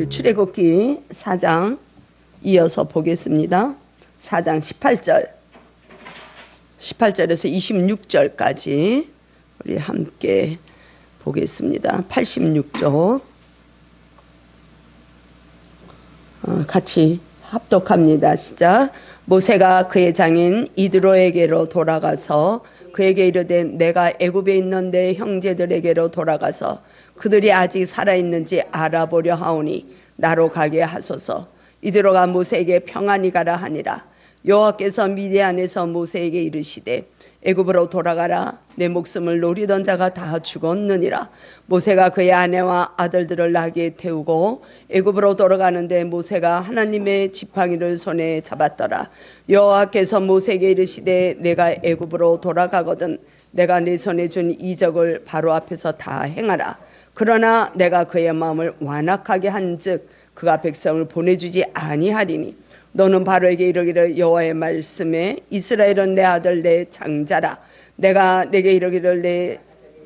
우리 출애굽기 4장 이어서 보겠습니다. 4장 18절에서 26절까지 우리 함께 보겠습니다. 86쪽 같이 합독합니다. 시작. 모세가 그의 장인 이드로에게로 돌아가서 그에게 이르되 내가 애굽에 있는 내 형제들에게로 돌아가서 그들이 아직 살아있는지 알아보려 하오니 나로 가게 하소서. 이드로가 모세에게 평안히 가라 하니라. 여호와께서 미디안에서 모세에게 이르시되 애굽으로 돌아가라. 내 목숨을 노리던 자가 다 죽었느니라. 모세가 그의 아내와 아들들을 나귀에 태우고 애굽으로 돌아가는데 모세가 하나님의 지팡이를 손에 잡았더라. 여호와께서 모세에게 이르시되 내가 애굽으로 돌아가거든 내가 내 손에 준 이적을 바로 앞에서 다 행하라. 그러나 내가 그의 마음을 완악하게 한즉 그가 백성을 보내주지 아니하리니 너는 바로에게 이르기를 여호와의 말씀에 이스라엘은 내 아들 내 장자라. 내가 내게 이르기를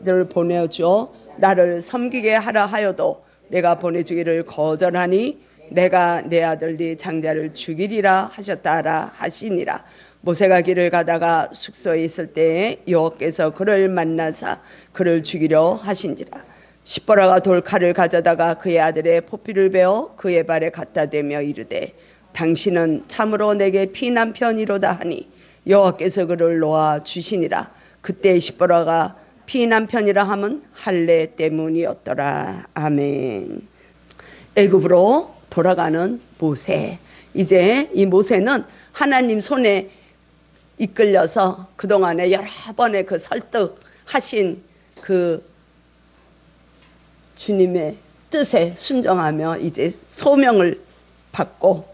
내를 보내줘 나를 섬기게 하라 하여도 내가 보내주기를 거절하니 내가 내 아들 네 장자를 죽이리라 하셨다라 하시니라. 모세가 길을 가다가 숙소에 있을 때에 여호와께서 그를 만나사 그를 죽이려 하신지라. 십보라가 돌칼을 가져다가 그의 아들의 포피를 베어 그의 발에 갖다 대며 이르되 당신은 참으로 내게 피난편이로다 하니 여호와께서 그를 놓아 주시니라. 그때 십보라가 피난편이라 함은 할례 때문이었더라. 아멘. 애굽으로 돌아가는 모세. 이제 이 모세는 하나님 손에 이끌려서 그동안에 여러 번의 그 설득하신 그 주님의 뜻에 순종하며 이제 소명을 받고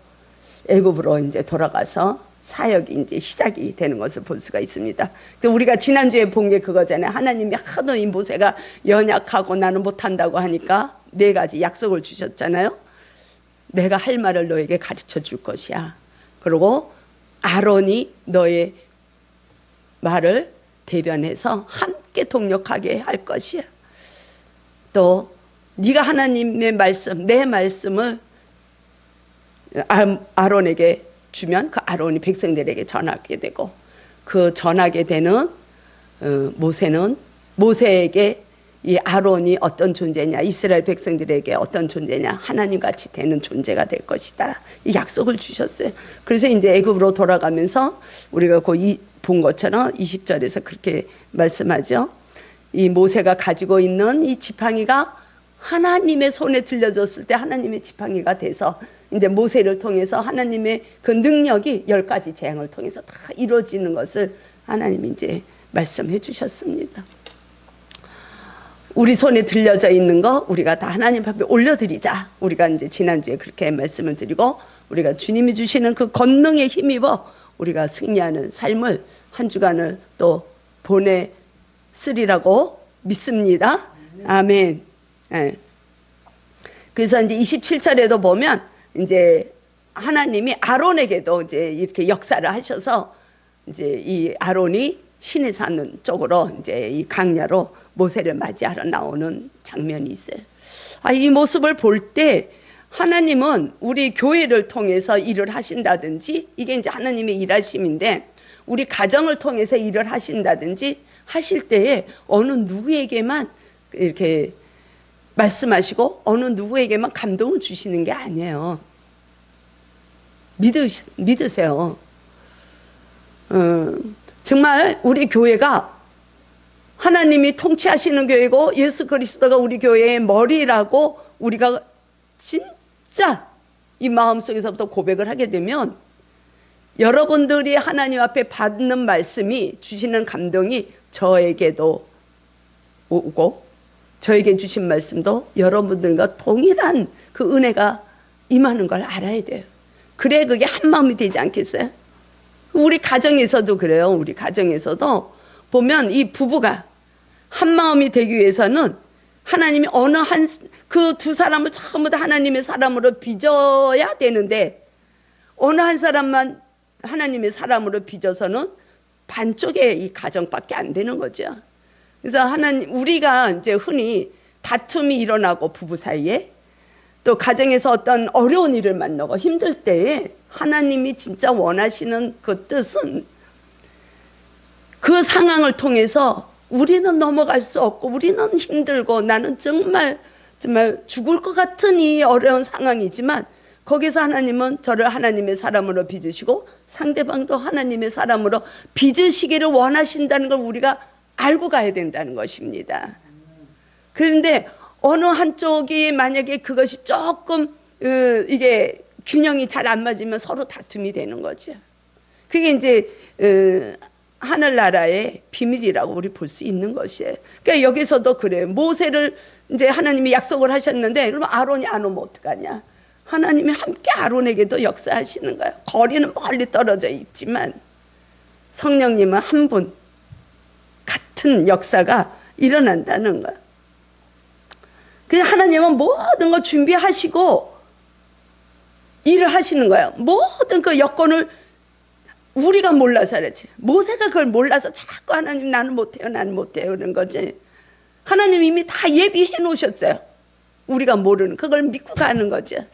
애굽으로 이제 돌아가서 사역이 이제 시작이 되는 것을 볼 수가 있습니다. 우리가 지난주에 본 게 그거잖아요. 하나님이 하도 이 모세가 연약하고 나는 못한다고 하니까 4가지 약속을 주셨잖아요. 내가 할 말을 너에게 가르쳐 줄 것이야. 그리고 아론이 너의 말을 대변해서 함께 동력하게 할 것이야. 또 네가 하나님의 말씀, 내 말씀을 아론에게 주면 그 아론이 백성들에게 전하게 되고 그 전하게 되는 모세는 모세에게 이 아론이 어떤 존재냐, 이스라엘 백성들에게 어떤 존재냐, 하나님같이 되는 존재가 될 것이다. 이 약속을 주셨어요. 그래서 이제 애굽으로 돌아가면서 우리가 본 것처럼 20절에서 그렇게 말씀하죠. 이 모세가 가지고 있는 이 지팡이가 하나님의 손에 들려줬을 때 하나님의 지팡이가 돼서 이제 모세를 통해서 하나님의 그 능력이 10가지 재앙을 통해서 다 이루어지는 것을 하나님이 이제 말씀해 주셨습니다. 우리 손에 들려져 있는 거 우리가 다 하나님 앞에 올려드리자. 우리가 이제 지난주에 그렇게 말씀을 드리고 우리가 주님이 주시는 그 권능에 힘입어 우리가 승리하는 삶을 한 주간을 또 보내쓰리라고 믿습니다. 아멘. 네. 그래서 이제 27절에도 보면 이제 하나님이 아론에게도 이제 이렇게 역사를 하셔서 이제 이 아론이 신의 산 쪽으로 이제 이 강야로 모세를 맞이하러 나오는 장면이 있어요. 이 모습을 볼 때 하나님은 우리 교회를 통해서 일을 하신다든지 이게 이제 하나님의 일하심인데 우리 가정을 통해서 일을 하신다든지 하실 때에 어느 누구에게만 이렇게 말씀하시고 어느 누구에게만 감동을 주시는 게 아니에요. 믿으세요. 정말 우리 교회가 하나님이 통치하시는 교회고 예수 그리스도가 우리 교회의 머리라고 우리가 진짜 이 마음속에서부터 고백을 하게 되면 여러분들이 하나님 앞에 받는 말씀이 주시는 감동이 저에게도 오고 저에게 주신 말씀도 여러분들과 동일한 그 은혜가 임하는 걸 알아야 돼요. 그래 그게 한 마음이 되지 않겠어요? 우리 가정에서도 그래요. 우리 가정에서도 보면 이 부부가 한 마음이 되기 위해서는 하나님이 어느 한 그 두 사람을 전부 다 하나님의 사람으로 빚어야 되는데 어느 한 사람만 하나님의 사람으로 빚어서는 반쪽의 이 가정밖에 안 되는 거죠. 그래서 우리가 이제 흔히 다툼이 일어나고 부부 사이에 또 가정에서 어떤 어려운 일을 만나고 힘들 때에 하나님이 진짜 원하시는 그 뜻은 그 상황을 통해서 우리는 넘어갈 수 없고 우리는 힘들고 나는 정말 죽을 것 같은 이 어려운 상황이지만 거기서 하나님은 저를 하나님의 사람으로 빚으시고 상대방도 하나님의 사람으로 빚으시기를 원하신다는 걸 우리가 알고 가야 된다는 것입니다. 그런데 어느 한쪽이 만약에 그것이 조금 이게 균형이 잘 안 맞으면 서로 다툼이 되는 거죠. 그게 이제 하늘나라의 비밀이라고 우리 볼 수 있는 것이에요. 그러니까 여기서도 그래요. 모세를 이제 하나님이 약속을 하셨는데 그러면 아론이 안 오면 어떡하냐. 하나님이 함께 아론에게도 역사하시는 거예요. 거리는 멀리 떨어져 있지만 성령님은 한 분 같은 역사가 일어난다는 거예요. 그래서 하나님은 모든 걸 준비하시고 일을 하시는 거예요. 모든 그 여건을 우리가 몰라서 그렇지. 모세가 그걸 몰라서 자꾸 하나님 나는 못해요 그런 거지. 하나님 이미 다 예비해 놓으셨어요. 우리가 모르는 그걸 믿고 가는 거죠.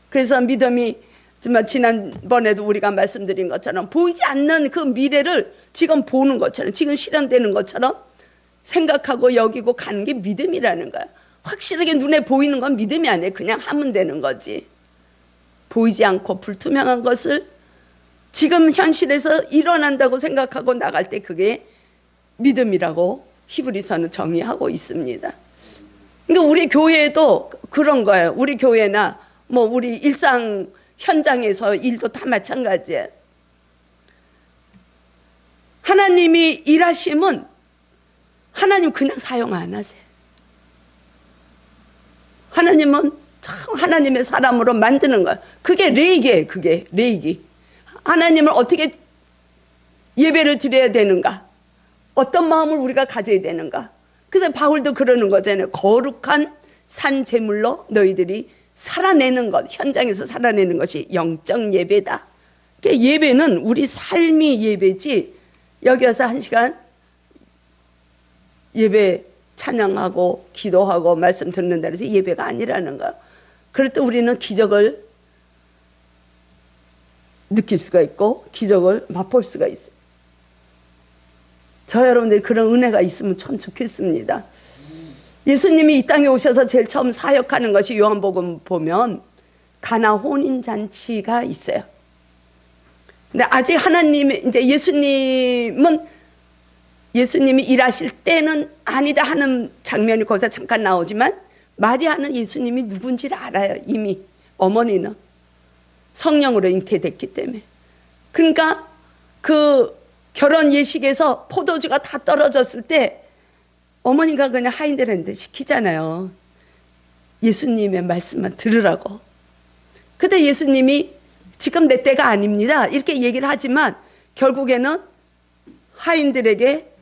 그래서 믿음이 정말 지난번에도 우리가 말씀드린 것처럼 보이지 않는 그 미래를 지금 보는 것처럼 지금 실현되는 것처럼 생각하고 여기고 가는 게 믿음이라는 거야. 확실하게 눈에 보이는 건 믿음이 아니에요. 그냥 하면 되는 거지. 보이지 않고 불투명한 것을 지금 현실에서 일어난다고 생각하고 나갈 때 그게 믿음이라고 히브리서는 정의하고 있습니다. 그러니까 우리 교회도 그런 거예요. 우리 교회나 뭐 우리 일상 현장에서 일도 다 마찬가지예요. 하나님이 일하시면 하나님 그냥 사용 안 하세요. 하나님은 참 하나님의 사람으로 만드는 거예요. 그게 레이기예요. 그게 레이기. 하나님을 어떻게 예배를 드려야 되는가? 어떤 마음을 우리가 가져야 되는가? 그래서 바울도 그러는 거잖아요. 거룩한 산 제물로 너희들이 살아내는 것, 현장에서 살아내는 것이 영적 예배다. 그러니까 예배는 우리 삶이 예배지 여기 와서 1시간 예배 찬양하고 기도하고 말씀 듣는다 해서 예배가 아니라는 거야. 그럴 때 우리는 기적을 느낄 수가 있고 기적을 맛볼 수가 있어요. 저 여러분들이 그런 은혜가 있으면 참 좋겠습니다. 예수님이 이 땅에 오셔서 제일 처음 사역하는 것이 요한복음 보면 가나 혼인잔치가 있어요. 근데 아직 하나님의 이제 예수님이 일하실 때는 아니다 하는 장면이 거기서 잠깐 나오지만 마리아는 예수님이 누군지를 알아요. 이미 어머니는 성령으로 잉태됐기 때문에. 그러니까 그 결혼 예식에서 포도주가 다 떨어졌을 때 어머니가 그냥 하인들한테 시키잖아요. 예수님의 말씀만 들으라고. 근데 예수님이 지금 내 때가 아닙니다 이렇게 얘기를 하지만 결국에는 하인들에게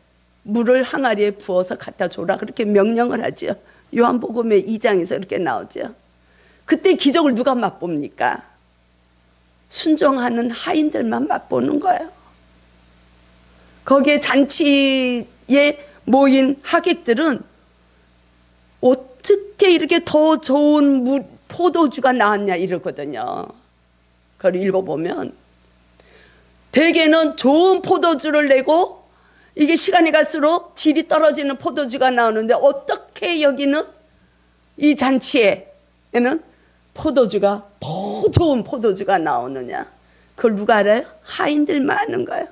물을 항아리에 부어서 갖다 줘라 그렇게 명령을 하죠. 요한복음의 2장에서 이렇게 나오죠. 그때 기적을 누가 맛봅니까? 순종하는 하인들만 맛보는 거예요. 거기에 잔치에 모인 하객들은 어떻게 이렇게 더 좋은 포도주가 나왔냐 이러거든요. 그걸 읽어보면 대개는 좋은 포도주를 내고 이게 시간이 갈수록 질이 떨어지는 포도주가 나오는데 어떻게 여기는 이 잔치에는 포도주가 더 좋은 포도주가 나오느냐. 그걸 누가 알아요? 하인들만 아는 거예요.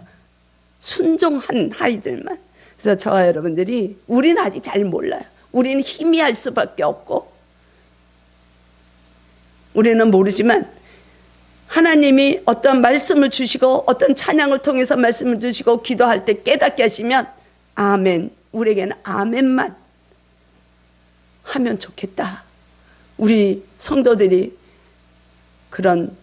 순종한 하인들만. 그래서 저와 여러분들이 우리는 아직 잘 몰라요. 우리는 희미할 수밖에 없고 우리는 모르지만 하나님이 어떤 말씀을 주시고 어떤 찬양을 통해서 말씀을 주시고 기도할 때 깨닫게 하시면 아멘, 우리에게는 아멘만 하면 좋겠다. 우리 성도들이 그런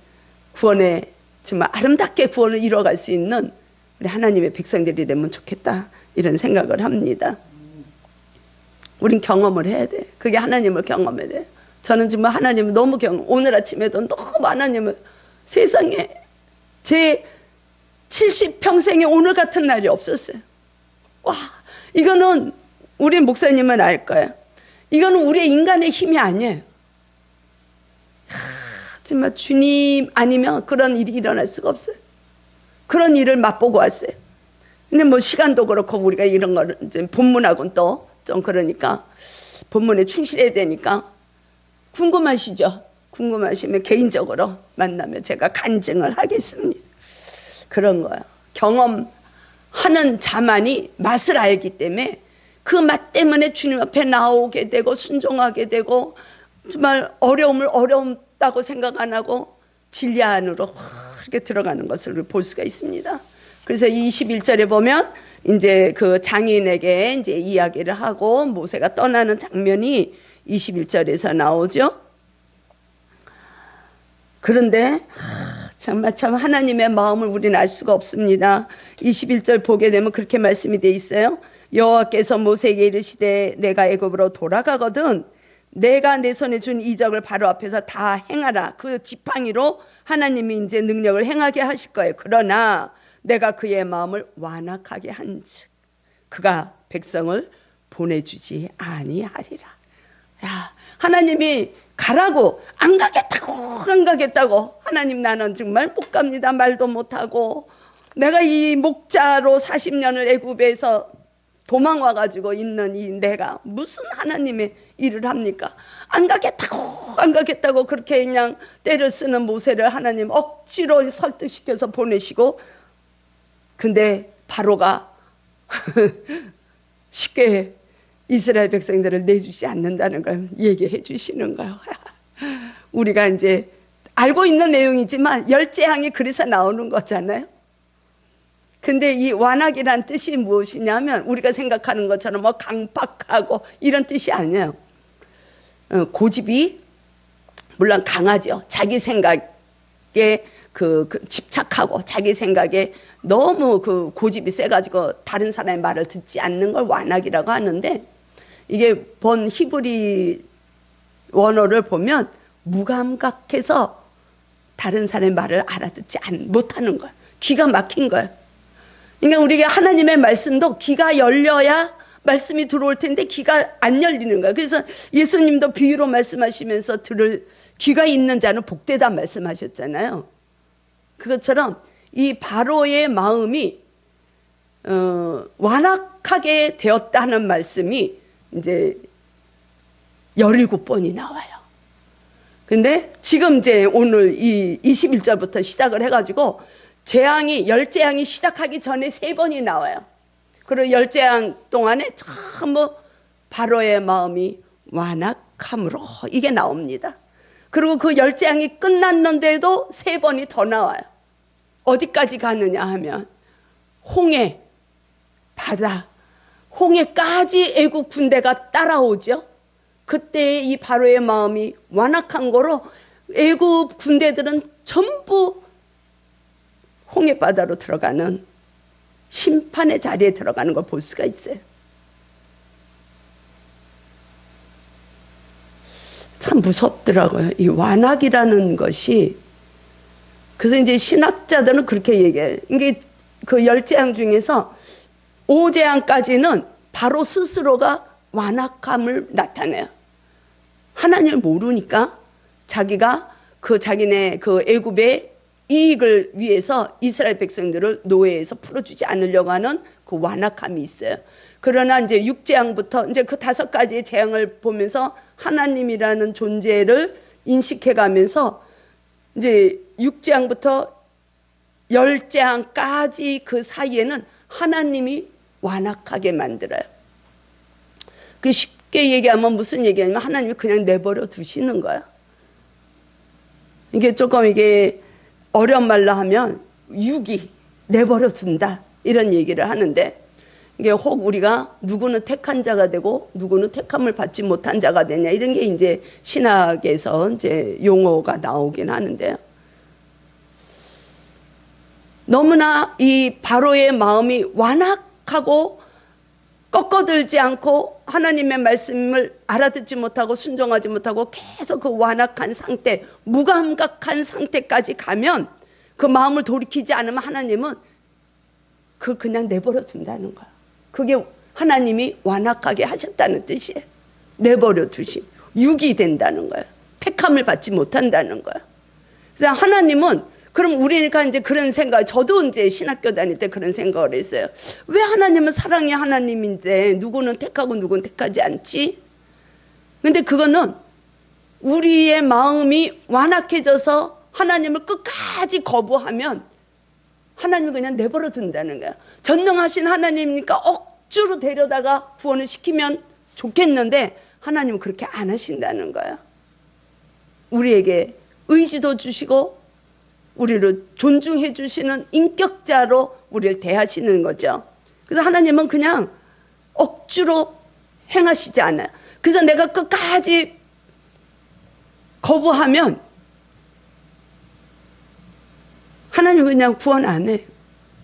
구원에 정말 아름답게 구원을 이뤄갈 수 있는 우리 하나님의 백성들이 되면 좋겠다 이런 생각을 합니다. 우린 경험을 해야 돼. 그게 하나님을 경험해야 돼. 저는 정말 하나님을 너무 오늘 아침에도 너무 하나님을 세상에 제 70평생에 오늘 같은 날이 없었어요. 와, 이거는 우리 목사님은 알 거예요. 이거는 우리의 인간의 힘이 아니에요. 정말 주님 아니면 그런 일이 일어날 수가 없어요. 그런 일을 맛보고 왔어요. 근데 뭐 시간도 그렇고 우리가 이런 거를 이제 본문하고는 또 좀 그러니까 본문에 충실해야 되니까 궁금하시죠? 궁금하시면 개인적으로 만나면 제가 간증을 하겠습니다. 그런 거예요. 경험하는 자만이 맛을 알기 때문에 그 맛 때문에 주님 앞에 나오게 되고 순종하게 되고 정말 어렵다고 생각 안 하고 진리 안으로 이렇게 들어가는 것을 볼 수가 있습니다. 그래서 21절에 보면 이제 그 장인에게 이제 이야기를 하고 모세가 떠나는 장면이 21절에서 나오죠. 그런데 정말 참 하나님의 마음을 우리는 알 수가 없습니다. 21절 보게 되면 그렇게 말씀이 돼 있어요. 여호와께서 모세에게 이르시되 내가 애굽으로 돌아가거든 내가 내 손에 준 이적을 바로 앞에서 다 행하라. 그 지팡이로 하나님이 이제 능력을 행하게 하실 거예요. 그러나 내가 그의 마음을 완악하게 한즉 그가 백성을 보내주지 아니하리라. 야, 하나님이 가라고 안 가겠다고 하나님 나는 정말 못 갑니다. 말도 못하고 내가 이 목자로 40년을 애굽에서 도망와가지고 있는 이 내가 무슨 하나님의 일을 합니까? 안 가겠다고 그렇게 그냥 때를 쓰는 모세를 하나님 억지로 설득시켜서 보내시고 근데 바로가 쉽게 이스라엘 백성들을 내주지 않는다는 걸 얘기해 주시는 거예요. 우리가 이제 알고 있는 내용이지만 열재앙이 그래서 나오는 거잖아요. 근데 이 완악이란 뜻이 무엇이냐면 우리가 생각하는 것처럼 뭐 강팍하고 이런 뜻이 아니에요. 고집이 물론 강하죠. 자기 생각에 그 집착하고 자기 생각에 너무 그 고집이 세가지고 다른 사람의 말을 듣지 않는 걸 완악이라고 하는데 이게 본 히브리 원어를 보면 무감각해서 다른 사람의 말을 알아듣지 못하는 거예요. 귀가 막힌 거예요. 그러니까 우리가 하나님의 말씀도 귀가 열려야 말씀이 들어올 텐데 귀가 안 열리는 거예요. 그래서 예수님도 비유로 말씀하시면서 들을 귀가 있는 자는 복되다 말씀하셨잖아요. 그것처럼 이 바로의 마음이 완악하게 되었다는 말씀이 이제 17번이 나와요. 근데 지금 이제 오늘 이 21절부터 시작을 해가지고 열재앙이 시작하기 전에 3번이 나와요. 그리고 열재앙 동안에 전부 바로의 마음이 완악함으로 이게 나옵니다. 그리고 그 열재앙이 끝났는데도 3번이 더 나와요. 어디까지 가느냐 하면 홍해, 바다, 홍해까지 애국 군대가 따라오죠. 그때 이 바로의 마음이 완악한 거로 애국 군대들은 전부 홍해바다로 들어가는 심판의 자리에 들어가는 걸 볼 수가 있어요. 참 무섭더라고요. 이 완악이라는 것이. 그래서 이제 신학자들은 그렇게 얘기해요. 이게 그 열재앙 중에서 5재앙까지는 바로 스스로가 완악함을 나타내요. 하나님을 모르니까 자기가 자기네 그 애굽의 이익을 위해서 이스라엘 백성들을 노예에서 풀어주지 않으려고 하는 그 완악함이 있어요. 그러나 이제 6재앙부터 이제 그 5가지의 재앙을 보면서 하나님이라는 존재를 인식해가면서 이제 6재앙부터 10재앙까지 그 사이에는 하나님이 완악하게 만들어요. 그 쉽게 얘기하면 무슨 얘기냐면 하나님이 그냥 내버려 두시는 거야. 이게 조금 이게 어려운 말로 하면 유기, 내버려 둔다 이런 얘기를 하는데 이게 혹 우리가 누구는 택한 자가 되고 누구는 택함을 받지 못한 자가 되냐 이런 게 이제 신학에서 이제 용어가 나오긴 하는데요. 너무나 이 바로의 마음이 완악하고 꺾어들지 않고 하나님의 말씀을 알아듣지 못하고 순종하지 못하고 계속 그 완악한 상태, 무감각한 상태까지 가면 그 마음을 돌이키지 않으면 하나님은 그걸 그냥 내버려 둔다는 거야. 그게 하나님이 완악하게 하셨다는 뜻이에요. 내버려 두심, 유기된다는 거야. 택함을 받지 못한다는 거야. 그래서 하나님은 그럼 우리니까 이제 그런 생각, 저도 이제 신학교 다닐 때 그런 생각을 했어요. 왜 하나님은 사랑의 하나님인데 누구는 택하고 누구는 택하지 않지? 근데 그거는 우리의 마음이 완악해져서 하나님을 끝까지 거부하면 하나님을 그냥 내버려 둔다는 거야. 전능하신 하나님이니까 억지로 데려다가 구원을 시키면 좋겠는데 하나님은 그렇게 안 하신다는 거야. 우리에게 의지도 주시고 우리를 존중해 주시는 인격자로 우리를 대하시는 거죠. 그래서 하나님은 그냥 억지로 행하시지 않아요. 그래서 내가 끝까지 거부하면 하나님은 그냥 구원 안 해요.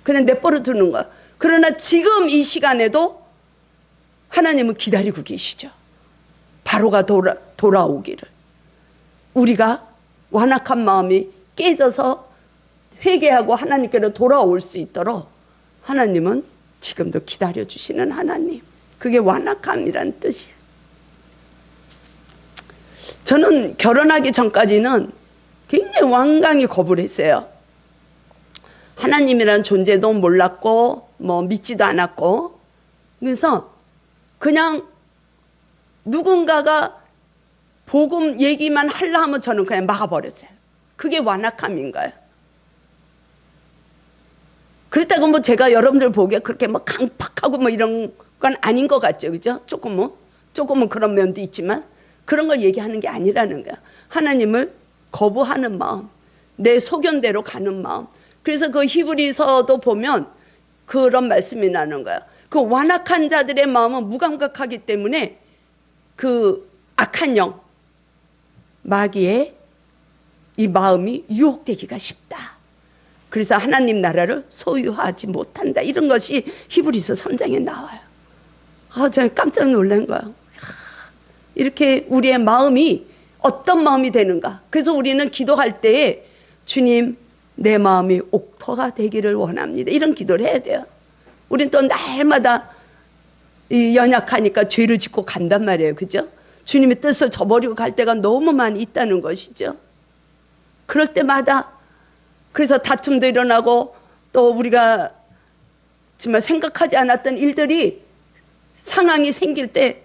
그냥 내버려 두는 거야. 그러나 지금 이 시간에도 하나님은 기다리고 계시죠. 바로가 돌아오기를. 우리가 완악한 마음이 깨져서 회개하고 하나님께로 돌아올 수 있도록 하나님은 지금도 기다려주시는 하나님. 그게 완악함이라는 뜻이에요. 저는 결혼하기 전까지는 굉장히 완강히 거부를 했어요. 하나님이라는 존재도 몰랐고 믿지도 않았고, 그래서 그냥 누군가가 복음 얘기만 하려 하면 저는 그냥 막아버렸어요. 그게 완악함인가요? 그렇다고 제가 여러분들 보기에 그렇게 강팍하고 이런 건 아닌 것 같죠, 그죠? 조금은 그런 면도 있지만 그런 걸 얘기하는 게 아니라는 거야. 하나님을 거부하는 마음, 내 소견대로 가는 마음. 그래서 그 히브리서도 보면 그런 말씀이 나는 거야. 그 완악한 자들의 마음은 무감각하기 때문에 그 악한 영, 마귀의 이 마음이 유혹되기가 쉽다. 그래서 하나님 나라를 소유하지 못한다. 이런 것이 히브리서 3장에 나와요. 제가 깜짝 놀란 거예요. 이렇게 우리의 마음이 어떤 마음이 되는가. 그래서 우리는 기도할 때에 주님, 내 마음이 옥토가 되기를 원합니다. 이런 기도를 해야 돼요. 우린 또 날마다 연약하니까 죄를 짓고 간단 말이에요. 그죠? 주님의 뜻을 저버리고 갈 때가 너무 많이 있다는 것이죠. 그럴 때마다 그래서 다툼도 일어나고 또 우리가 정말 생각하지 않았던 일들이 상황이 생길 때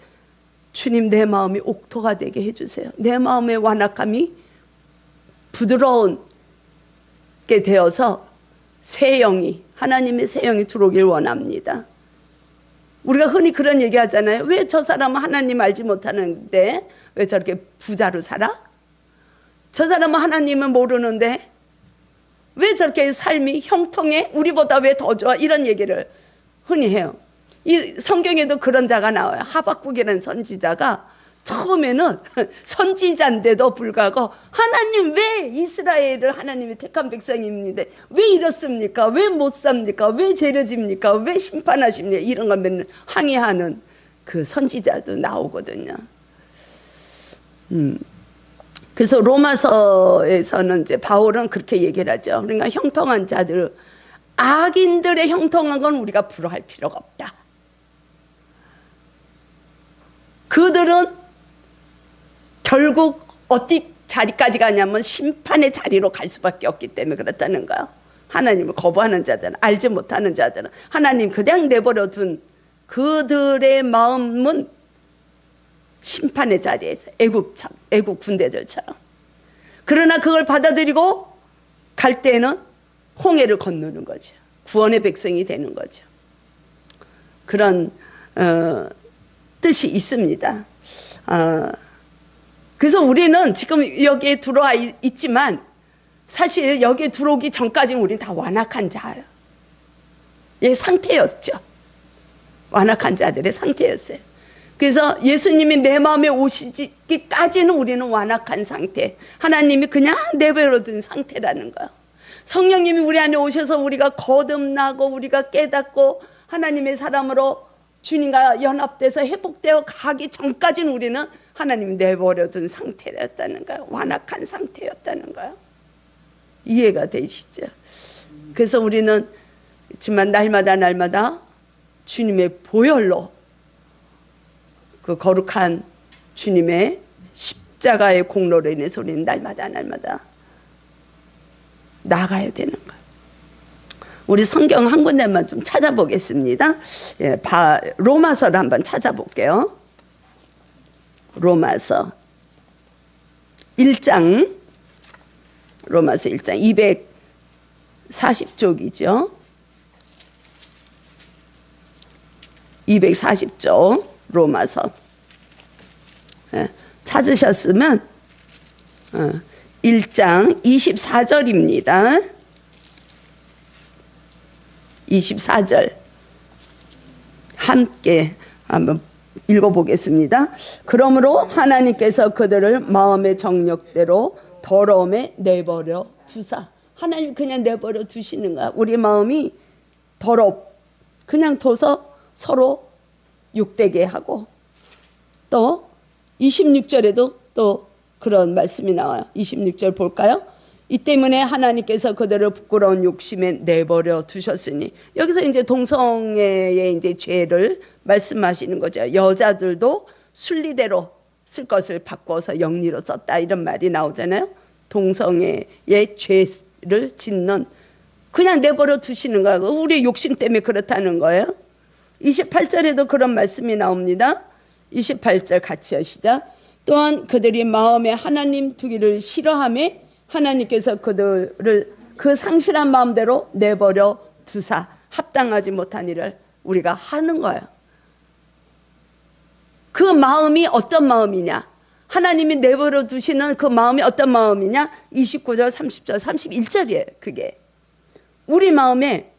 주님, 내 마음이 옥토가 되게 해주세요. 내 마음의 완악함이 부드러운 게 되어서 새 영이, 하나님의 새 영이 들어오길 원합니다. 우리가 흔히 그런 얘기 하잖아요. 왜 저 사람은 하나님 알지 못하는데 왜 저렇게 부자로 살아? 저 사람은 하나님은 모르는데 왜 저렇게 삶이 형통해? 우리보다 왜 더 좋아? 이런 얘기를 흔히 해요. 이 성경에도 그런 자가 나와요. 하박국이라는 선지자가 처음에는 선지자인데도 불구하고 하나님, 왜 이스라엘을 하나님이 택한 백성입니다. 왜 이렇습니까? 왜 못 삽니까? 왜 죄를 집니까? 왜 심판하십니까? 이런 걸 맨날 항의하는 그 선지자도 나오거든요. 그래서 로마서에서는 이제 바울은 그렇게 얘기를 하죠. 그러니까 형통한 자들, 악인들의 형통한 건 우리가 부러워할 필요가 없다. 그들은 결국 어디 자리까지 가냐면 심판의 자리로 갈 수밖에 없기 때문에 그렇다는 거예요. 하나님을 거부하는 자들은, 알지 못하는 자들은, 하나님 그냥 내버려 둔 그들의 마음은 심판의 자리에서 애국 군대들처럼. 그러나 그걸 받아들이고 갈 때는 홍해를 건너는 거죠. 구원의 백성이 되는 거죠. 그런 뜻이 있습니다. 그래서 우리는 지금 여기에 들어와 있지만 사실 여기에 들어오기 전까지는 우리는 다 완악한 자예요. 이 상태였죠. 완악한 자들의 상태였어요. 그래서 예수님이 내 마음에 오시기까지는 우리는 완악한 상태, 하나님이 그냥 내버려둔 상태라는 거예요. 성령님이 우리 안에 오셔서 우리가 거듭나고 우리가 깨닫고 하나님의 사람으로 주님과 연합돼서 회복되어 가기 전까지는 우리는 하나님이 내버려둔 상태였다는 거예요. 완악한 상태였다는 거예요. 이해가 되시죠? 그래서 우리는 그렇지만 날마다 주님의 보혈로, 그 거룩한 주님의 십자가의 공로로 인해서 우리는 날마다 나가야 되는 거예요. 우리 성경 한 군데만 좀 찾아보겠습니다. 예, 로마서를 한번 찾아볼게요. 로마서 1장, 로마서 1장 240쪽이죠. 240쪽 로마서. 예, 찾으셨으면 1장 24절입니다. 24절 함께 한번 읽어보겠습니다. 그러므로 하나님께서 그들을 마음의 정욕대로 더러움에 내버려 두사. 하나님 그냥 내버려 두시는 거야. 우리 마음이 그냥 둬서 서로 욕되게 하고. 또 26절에도 또 그런 말씀이 나와요. 26절 볼까요? 이 때문에 하나님께서 그들을 부끄러운 욕심에 내버려 두셨으니. 여기서 이제 동성애의 이제 죄를 말씀하시는 거죠. 여자들도 순리대로 쓸 것을 바꿔서 영리로 썼다, 이런 말이 나오잖아요. 동성애의 죄를 짓는, 그냥 내버려 두시는 거예요. 우리의 욕심 때문에 그렇다는 거예요. 28절에도 그런 말씀이 나옵니다. 28절 같이 하시자. 또한 그들이 마음에 하나님 두기를 싫어하며 하나님께서 그들을 그 상실한 마음대로 내버려 두사 합당하지 못한 일을 우리가 하는 거예요. 그 마음이 어떤 마음이냐? 하나님이 내버려 두시는 그 마음이 어떤 마음이냐? 29절, 30절, 31절이에요. 그게 우리 마음에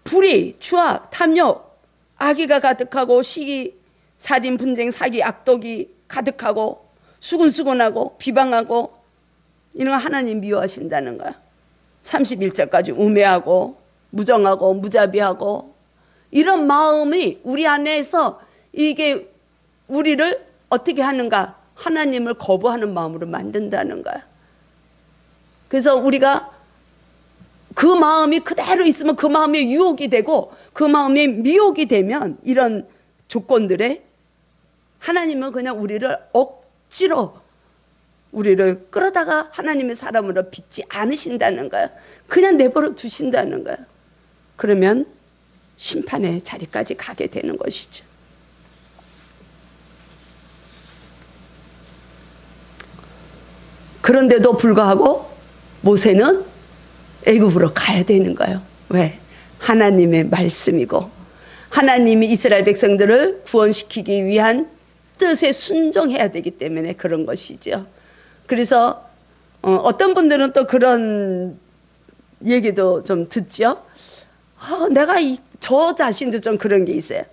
불의, 추악, 탐욕, 악의가 가득하고 시기, 살인, 분쟁, 사기, 악독이 가득하고 수근수근하고 비방하고 이런 거 하나님 미워하신다는 거야. 31절까지 우매하고 무정하고 무자비하고 이런 마음이 우리 안에서 이게 우리를 어떻게 하는가? 하나님을 거부하는 마음으로 만든다는 거야. 그래서 우리가 그 마음이 그대로 있으면 그 마음에 유혹이 되고 그 마음에 미혹이 되면 이런 조건들에 하나님은 그냥 우리를 억지로 우리를 끌어다가 하나님의 사람으로 빚지 않으신다는 거야. 그냥 내버려 두신다는 거야. 그러면 심판의 자리까지 가게 되는 것이죠. 그런데도 불구하고 모세는 애굽으로 가야 되는 거예요. 왜? 하나님의 말씀이고 하나님이 이스라엘 백성들을 구원시키기 위한 뜻에 순종해야 되기 때문에 그런 것이죠. 그래서 어떤 분들은 또 그런 얘기도 좀 듣죠. 내가 저 자신도 좀 그런 게 있어요.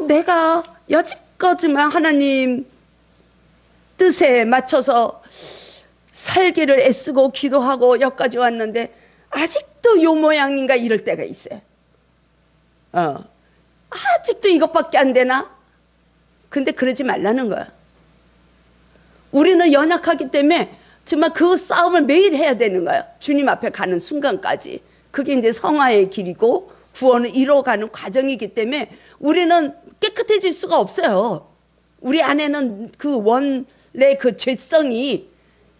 내가 여지껏이만 하나님 뜻에 맞춰서 살기를 애쓰고 기도하고 여기까지 왔는데 아직도 요 모양인가 이럴 때가 있어요. 아직도 이것밖에 안 되나? 근데 그러지 말라는 거야. 우리는 연약하기 때문에 정말 그 싸움을 매일 해야 되는 거야. 주님 앞에 가는 순간까지. 그게 이제 성화의 길이고 구원을 이뤄가는 과정이기 때문에 우리는 깨끗해질 수가 없어요. 우리 안에는 그 원래 그 죄성이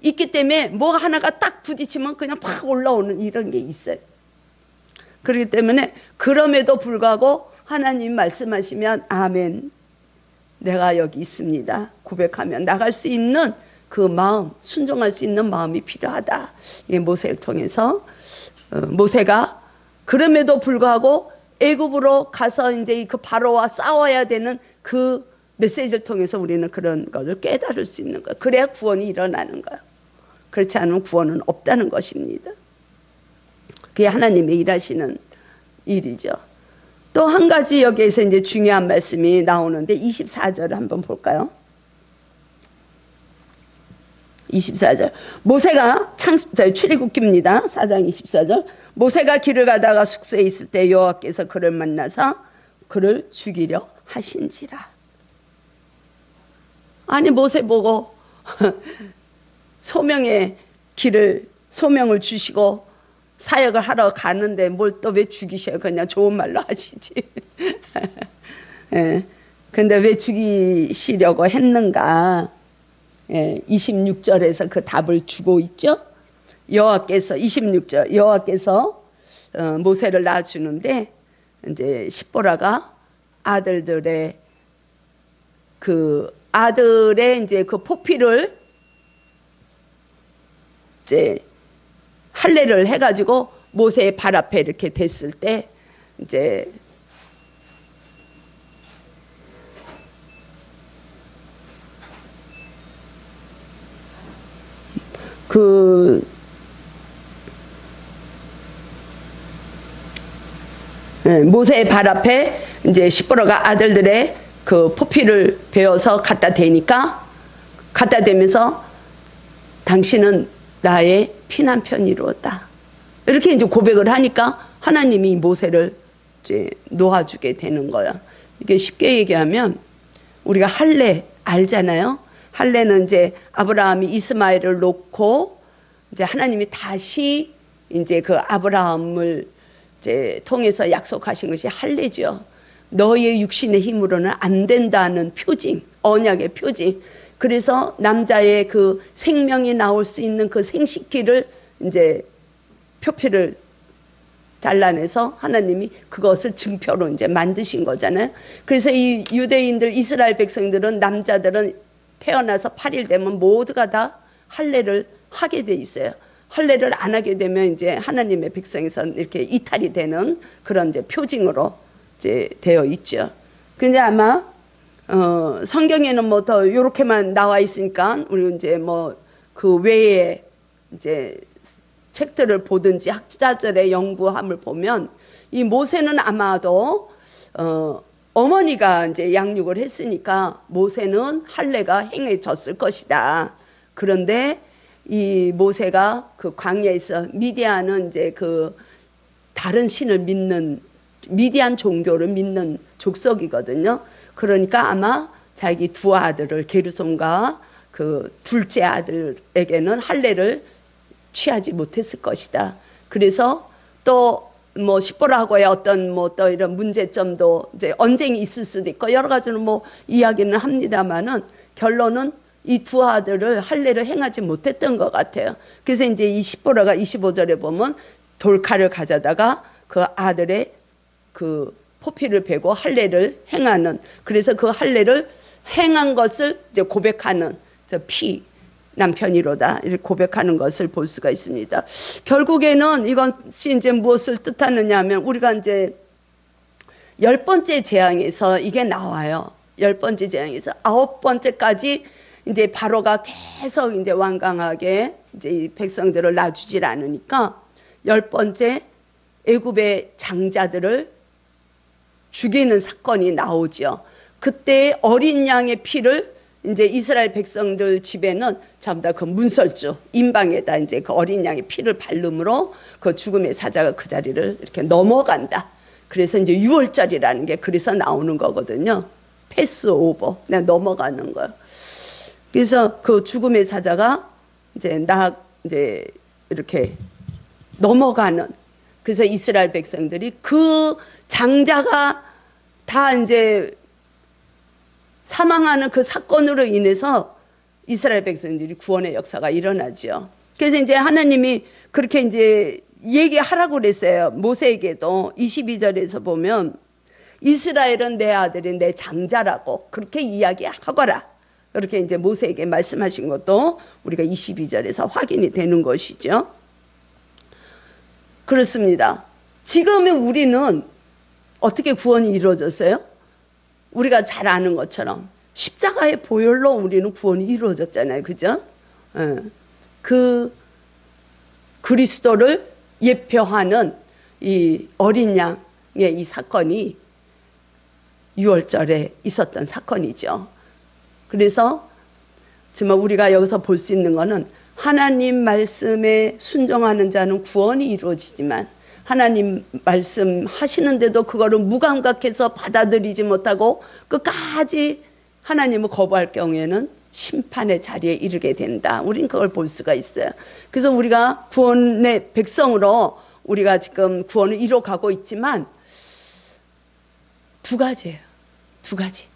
있기 때문에 뭐 하나가 딱 부딪히면 그냥 팍 올라오는 이런 게 있어요. 그렇기 때문에 그럼에도 불구하고 하나님 말씀하시면 아멘, 내가 여기 있습니다 고백하면 나갈 수 있는 그 마음, 순종할 수 있는 마음이 필요하다. 모세를 통해서 모세가 그럼에도 불구하고 애굽으로 가서 이제 그 바로와 싸워야 되는 그 메시지를 통해서 우리는 그런 것을 깨달을 수 있는 거예요. 그래야 구원이 일어나는 거예요. 그렇지 않으면 구원은 없다는 것입니다. 그게 하나님의 일하시는 일이죠. 또 한 가지 여기에서 이제 중요한 말씀이 나오는데 24절을 한번 볼까요? 24절. 모세가 출애굽기입니다. 4장 24절. 모세가 길을 가다가 숙소에 있을 때 여호와께서 그를 만나서 그를 죽이려 하신지라. 아니 모세 보고 소명을 주시고 사역을 하러 가는데 뭘 또 왜 죽이셔요? 그냥 좋은 말로 하시지. 예. 근데 왜 죽이시려고 했는가? 예. 26절에서 그 답을 주고 있죠. 여호와께서 26절 여호와께서 모세를 낳아주는데 이제 십보라가 아들들의 이제 그 포피를 이제 할례를 해가지고 모세의 발 앞에 이렇게 댔을 때 이제 모세의 발 앞에 이제 십보라가 아들들의 그 포피를 베어서 갖다 대니까 갖다 대면서 당신은 나의 피난편이 이루었다. 이렇게 이제 고백을 하니까 하나님이 모세를 이제 놓아주게 되는 거야. 이게 쉽게 얘기하면 우리가 할례 알잖아요. 할례는 이제 아브라함이 이스마엘을 놓고 이제 하나님이 다시 이제 그 아브라함을 이제 통해서 약속하신 것이 할례죠. 너의 육신의 힘으로는 안 된다는 표징, 언약의 표징. 그래서 남자의 그 생명이 나올 수 있는 그 생식기를 이제 표피를 잘라내서 하나님이 그것을 증표로 이제 만드신 거잖아요. 그래서 이 유대인들, 이스라엘 백성들은 남자들은 태어나서 8일 되면 모두가 다 할례를 하게 돼 있어요. 할례를 안 하게 되면 이제 하나님의 백성에서 이렇게 이탈이 되는 그런 이제 표징으로 이제 되어 있죠. 근데 아마 성경에는 뭐 더 이렇게만 나와 있으니까 우리 이제 뭐 그 외에 이제 책들을 보든지 학자들의 연구함을 보면 이 모세는 아마도 어머니가 이제 양육을 했으니까 모세는 할례가 행해졌을 것이다. 그런데 이 모세가 그 광야에서 미디안은 이제 그 다른 신을 믿는 미디안 종교를 믿는 족속이거든요. 그러니까 아마 자기 두 아들을 게르솜과 그 둘째 아들에게는 할례를 취하지 못했을 것이다. 그래서 또 뭐 십보라고의 어떤 뭐 또 이런 문제점도 이제 언쟁이 있을 수도 있고 여러 가지는 뭐 이야기는 합니다만은 결론은 이 두 아들을 할례를 행하지 못했던 것 같아요. 그래서 이제 이 십보라가 25절에 보면 돌칼을 가져다가 그 아들의 그 포피를 베고 할례를 행하는, 그래서 그 할례를 행한 것을 이제 고백하는, 그래서 남편이로다 이렇게 고백하는 것을 볼 수가 있습니다. 결국에는 이것이 이제 무엇을 뜻하느냐 하면 우리가 이제 10번째 재앙에서 이게 나와요. 10번째 재앙에서 9번째까지 이제 바로가 계속 이제 완강하게 이제 이 백성들을 놔주질 않으니까 10번째 애굽의 장자들을 죽이는 사건이 나오죠. 그때 어린 양의 피를 이제 이스라엘 백성들 집에는 전부 다 그 문설주 임방에다 이제 그 어린 양의 피를 바름으로 그 죽음의 사자가 그 자리를 이렇게 넘어간다. 그래서 이제 6월절이라는 게 그래서 나오는 거거든요. 패스오버, 그냥 넘어가는 거예요. 그래서 그 죽음의 사자가 이제 이제 이렇게 넘어가는, 그래서 이스라엘 백성들이 그 장자가 다 이제 사망하는 그 사건으로 인해서 이스라엘 백성들이 구원의 역사가 일어나죠. 그래서 이제 하나님이 그렇게 이제 얘기하라고 그랬어요. 모세에게도 22절에서 보면 이스라엘은 내 아들이 내 장자라고 그렇게 이야기하거라. 그렇게 이제 모세에게 말씀하신 것도 우리가 22절에서 확인이 되는 것이죠. 그렇습니다. 지금의 우리는 어떻게 구원이 이루어졌어요? 우리가 잘 아는 것처럼 십자가의 보혈로 우리는 구원이 이루어졌잖아요. 그죠? 그 그리스도를 예표하는 이 어린 양의 이 사건이 6월절에 있었던 사건이죠. 그래서 정말 우리가 여기서 볼 수 있는 것은 하나님 말씀에 순종하는 자는 구원이 이루어지지만 하나님 말씀하시는데도 그거를 무감각해서 받아들이지 못하고 끝까지 하나님을 거부할 경우에는 심판의 자리에 이르게 된다. 우리는 그걸 볼 수가 있어요. 그래서 우리가 구원의 백성으로 우리가 지금 구원을 이뤄가고 있지만 두 가지예요. 두 가지.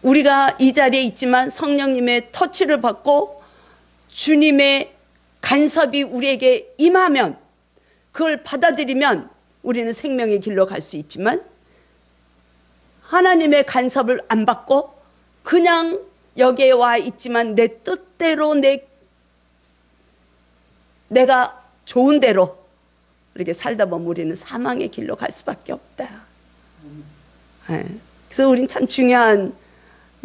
우리가 이 자리에 있지만 성령님의 터치를 받고 주님의 간섭이 우리에게 임하면, 그걸 받아들이면 우리는 생명의 길로 갈 수 있지만, 하나님의 간섭을 안 받고 그냥 여기에 와 있지만 내 뜻대로 내가 좋은 대로 이렇게 살다 보면 우리는 사망의 길로 갈 수밖에 없다. 네. 그래서 우린 참 중요한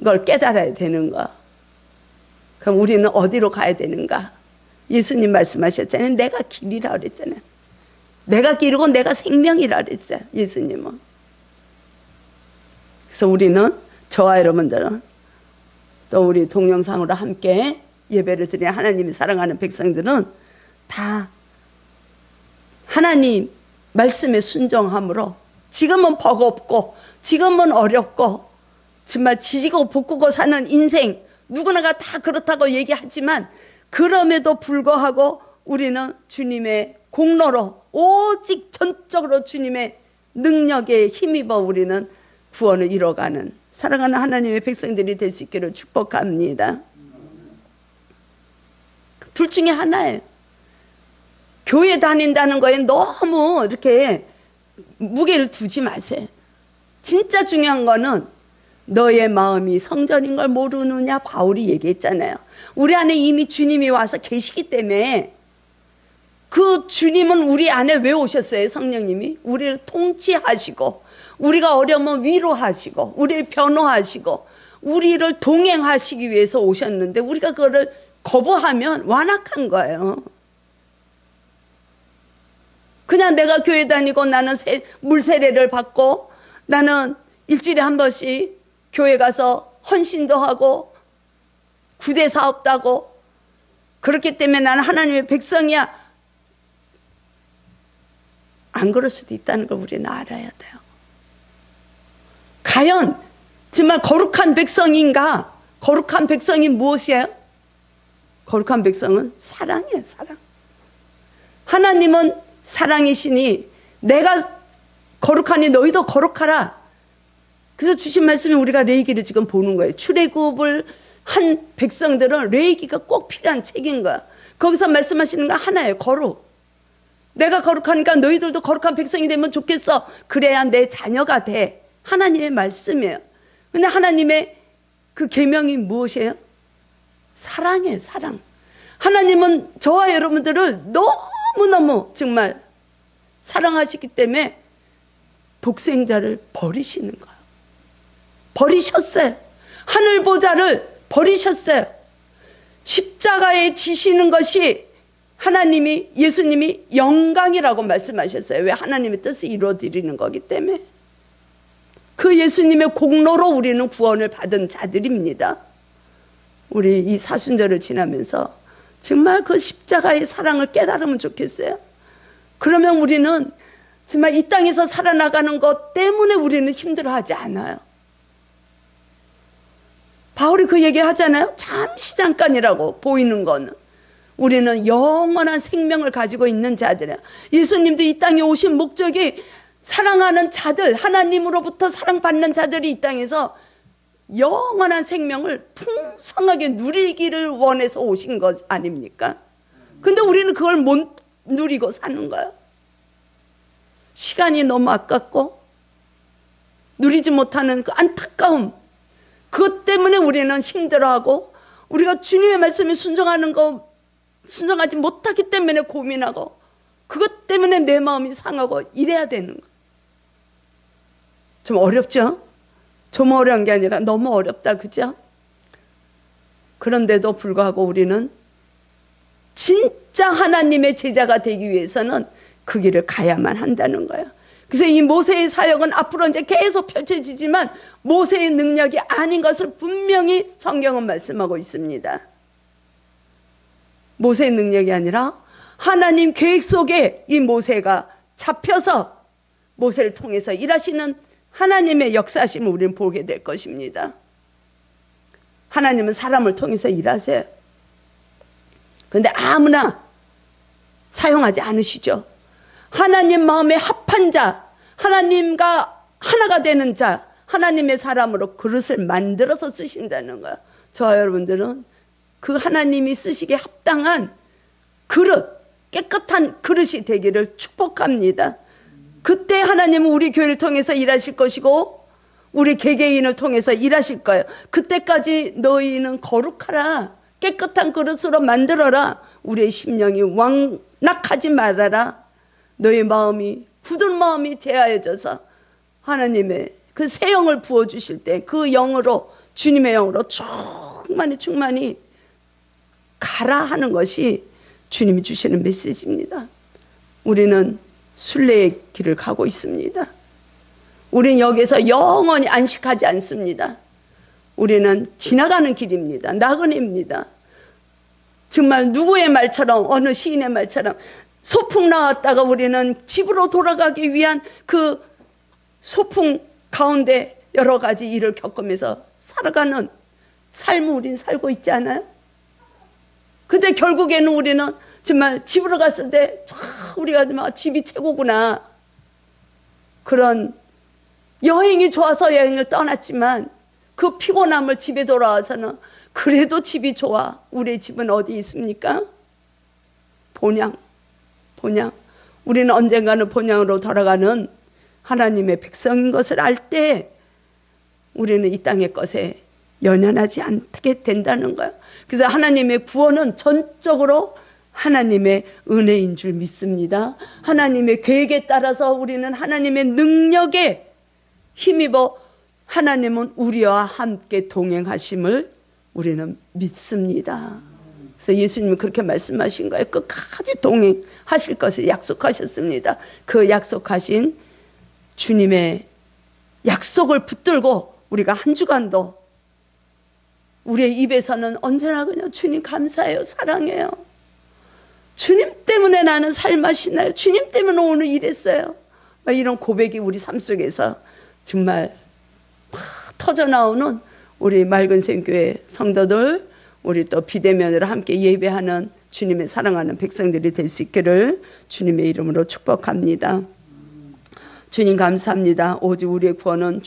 걸 깨달아야 되는 거. 그럼 우리는 어디로 가야 되는가? 예수님 말씀하셨잖아요. 내가 길이라 그랬잖아요. 내가 길이고 내가 생명이라 그랬어요, 예수님은. 그래서 우리는, 저와 여러분들은, 또 우리 동영상으로 함께 예배를 드리는 하나님이 사랑하는 백성들은 다 하나님 말씀에 순종함으로, 지금은 버겁고 지금은 어렵고 정말 지지고 볶고 사는 인생, 누구나가 다 그렇다고 얘기하지만 그럼에도 불구하고 우리는 주님의 공로로 오직 전적으로 주님의 능력에 힘입어 우리는 구원을 이뤄가는 사랑하는 하나님의 백성들이 될 수 있기를 축복합니다. 둘 중에 하나예요. 교회 다닌다는 거에 너무 이렇게 무게를 두지 마세요. 진짜 중요한 거는 너의 마음이 성전인 걸 모르느냐, 바울이 얘기했잖아요. 우리 안에 이미 주님이 와서 계시기 때문에, 그 주님은 우리 안에 왜 오셨어요? 성령님이 우리를 통치하시고, 우리가 어려우면 위로하시고, 우리를 변호하시고, 우리를 동행하시기 위해서 오셨는데, 우리가 그거를 거부하면 완악한 거예요. 그냥 내가 교회 다니고 나는 물세례를 받고 나는 일주일에 한 번씩 교회 가서 헌신도 하고 구제 사업도 하고, 그렇기 때문에 나는 하나님의 백성이야, 안 그럴 수도 있다는 걸 우리는 알아야 돼요. 과연 정말 거룩한 백성인가? 거룩한 백성이 무엇이에요? 거룩한 백성은 사랑이에요, 사랑. 하나님은 사랑이시니 내가 거룩하니 너희도 거룩하라. 그래서 주신 말씀이 우리가 레위기를 지금 보는 거예요. 출애굽을 한 백성들은 레위기가 꼭 필요한 책인 거야. 거기서 말씀하시는 건 하나예요, 거룩. 내가 거룩하니까 너희들도 거룩한 백성이 되면 좋겠어. 그래야 내 자녀가 돼. 하나님의 말씀이에요. 근데 하나님의 그 계명이 무엇이에요? 사랑이에요, 사랑. 하나님은 저와 여러분들을 너무너무 정말 사랑하시기 때문에 독생자를 버리시는 거예요. 버리셨어요. 하늘 보좌를 버리셨어요. 십자가에 지시는 것이 하나님이, 예수님이 영광이라고 말씀하셨어요. 왜? 하나님의 뜻을 이루어드리는 거기 때문에. 그 예수님의 공로로 우리는 구원을 받은 자들입니다. 우리 이 사순절을 지나면서 정말 그 십자가의 사랑을 깨달으면 좋겠어요. 그러면 우리는 정말 이 땅에서 살아나가는 것 때문에 우리는 힘들어하지 않아요. 바울이 그 얘기 하잖아요. 잠시 잠깐이라고 보이는 거는. 우리는 영원한 생명을 가지고 있는 자들이에요. 예수님도 이 땅에 오신 목적이 사랑하는 자들, 하나님으로부터 사랑받는 자들이 이 땅에서 영원한 생명을 풍성하게 누리기를 원해서 오신 것 아닙니까? 근데 우리는 그걸 못 누리고 사는 거예요. 시간이 너무 아깝고 누리지 못하는 그 안타까움, 그것 때문에 우리는 힘들어하고, 우리가 주님의 말씀에 순종하지 못하기 때문에 고민하고, 그것 때문에 내 마음이 상하고 이래야 되는 거예요. 좀 어렵죠? 좀 어려운 게 아니라 너무 어렵다, 그죠? 그런데도 불구하고 우리는 진짜 하나님의 제자가 되기 위해서는 그 길을 가야만 한다는 거예요. 그래서 이 모세의 사역은 앞으로 이제 계속 펼쳐지지만 모세의 능력이 아닌 것을 분명히 성경은 말씀하고 있습니다. 모세의 능력이 아니라 하나님 계획 속에 이 모세가 잡혀서 모세를 통해서 일하시는 하나님의 역사심을 우리는 보게 될 것입니다. 하나님은 사람을 통해서 일하세요. 그런데 아무나 사용하지 않으시죠. 하나님 마음에 합한 자, 하나님과 하나가 되는 자, 하나님의 사람으로 그릇을 만들어서 쓰신다는 거예요. 저와 여러분들은 그 하나님이 쓰시기에 합당한 그릇, 깨끗한 그릇이 되기를 축복합니다. 그때 하나님은 우리 교회를 통해서 일하실 것이고 우리 개개인을 통해서 일하실 거예요. 그때까지 너희는 거룩하라, 깨끗한 그릇으로 만들어라, 우리의 심령이 왕락하지 말아라. 너의 마음이, 굳은 마음이 제하여져서 하나님의 그 새 영을 부어주실 때 그 영으로, 주님의 영으로 충만히 가라 하는 것이 주님이 주시는 메시지입니다. 우리는 순례의 길을 가고 있습니다. 우리는 여기서 영원히 안식하지 않습니다. 우리는 지나가는 길입니다. 나그네입니다. 정말 누구의 말처럼, 어느 시인의 말처럼 소풍 나왔다가 우리는 집으로 돌아가기 위한 그 소풍 가운데 여러 가지 일을 겪으면서 살아가는 삶을 우리는 살고 있지 않아요? 근데 결국에는 우리는 정말 집으로 갔을 때 우리가 막 집이 최고구나, 그런 여행이 좋아서 여행을 떠났지만 그 피곤함을 집에 돌아와서는 그래도 집이 좋아. 우리의 집은 어디 있습니까? 본향. 우리는 언젠가는 본향으로 돌아가는 하나님의 백성인 것을 알 때 우리는 이 땅의 것에 연연하지 않게 된다는 거예요. 그래서 하나님의 구원은 전적으로 하나님의 은혜인 줄 믿습니다. 하나님의 계획에 따라서 우리는 하나님의 능력에 힘입어 하나님은 우리와 함께 동행하심을 우리는 믿습니다. 그래서 예수님은 그렇게 말씀하신 거예요. 끝까지 동행하실 것을 약속하셨습니다. 그 약속하신 주님의 약속을 붙들고 우리가 한 주간도 우리의 입에서는 언제나 그냥 주님 감사해요, 사랑해요, 주님 때문에 나는 살맛이 나요, 주님 때문에 오늘 이랬어요, 이런 고백이 우리 삶 속에서 정말 막 터져나오는 우리 맑은생교회 성도들, 우리 또 비대면으로 함께 예배하는 주님의 사랑하는 백성들이 될 수 있기를 주님의 이름으로 축복합니다. 주님 감사합니다. 오직 우리의 구원은